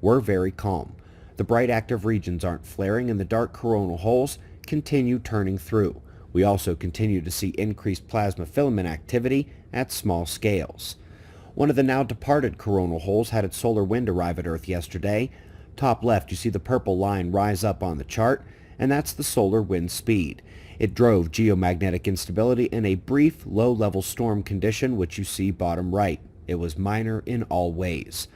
we're very calm. The bright active regions aren't flaring and the dark coronal holes continue turning through. We also continue to see increased plasma filament activity at small scales. One of the now departed coronal holes had its solar wind arrive at Earth yesterday. Top left, you see the purple line rise up on the chart, and that's the solar wind speed. It drove geomagnetic instability in a brief, low-level storm condition, which you see bottom right. It was minor in all ways.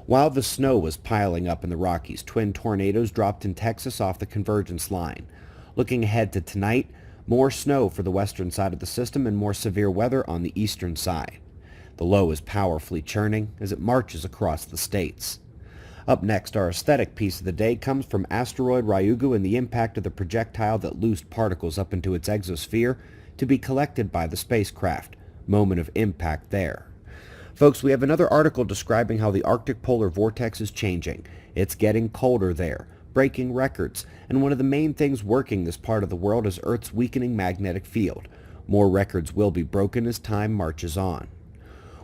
While the snow was piling up in the Rockies, twin tornadoes dropped in Texas off the convergence line. Looking ahead to tonight, more snow for the western side of the system and more severe weather on the eastern side. The low is powerfully churning as it marches across the states. Up next, our aesthetic piece of the day comes from asteroid Ryugu and the impact of the projectile that loosed particles up into its exosphere to be collected by the spacecraft. Moment of impact there. Folks, we have another article describing how the Arctic polar vortex is changing. It's getting colder there, breaking records, and one of the main things working this part of the world is Earth's weakening magnetic field. More records will be broken as time marches on.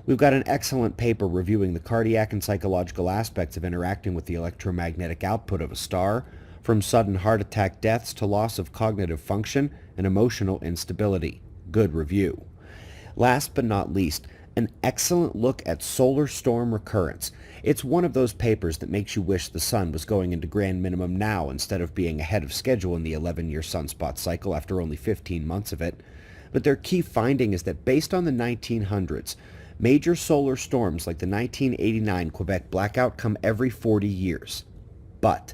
We've got an excellent paper reviewing the cardiac and psychological aspects of interacting with the electromagnetic output of a star, from sudden heart attack deaths to loss of cognitive function and emotional instability. Good review. Last but not least, an excellent look at solar storm recurrence. It's one of those papers that makes you wish the sun was going into grand minimum now instead of being ahead of schedule in the 11-year sunspot cycle after only 15 months of it. But their key finding is that based on the 1900s, major solar storms like the 1989 Quebec blackout come every 40 years. But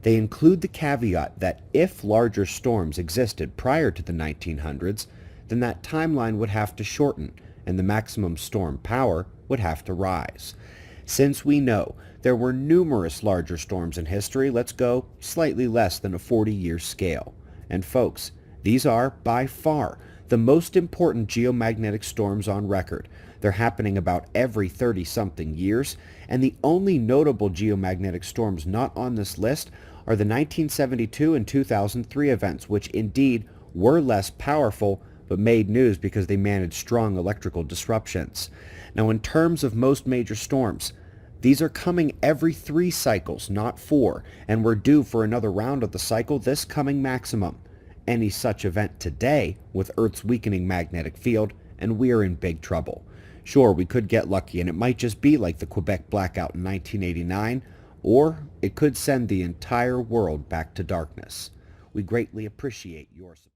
they include the caveat that if larger storms existed prior to the 1900s, then that timeline would have to shorten and the maximum storm power would have to rise. Since we know there were numerous larger storms in history, let's go slightly less than a 40-year scale. And folks, these are, by far, the most important geomagnetic storms on record. They're happening about every 30-something years, and the only notable geomagnetic storms not on this list are the 1972 and 2003 events, which indeed were less powerful, but made news because they managed strong electrical disruptions. Now, in terms of most major storms, these are coming every 3 cycles, not 4, and we're due for another round of the cycle this coming maximum. Any such event today with Earth's weakening magnetic field, and we're in big trouble. Sure, we could get lucky, and it might just be like the Quebec blackout in 1989, or it could send the entire world back to darkness. We greatly appreciate your support.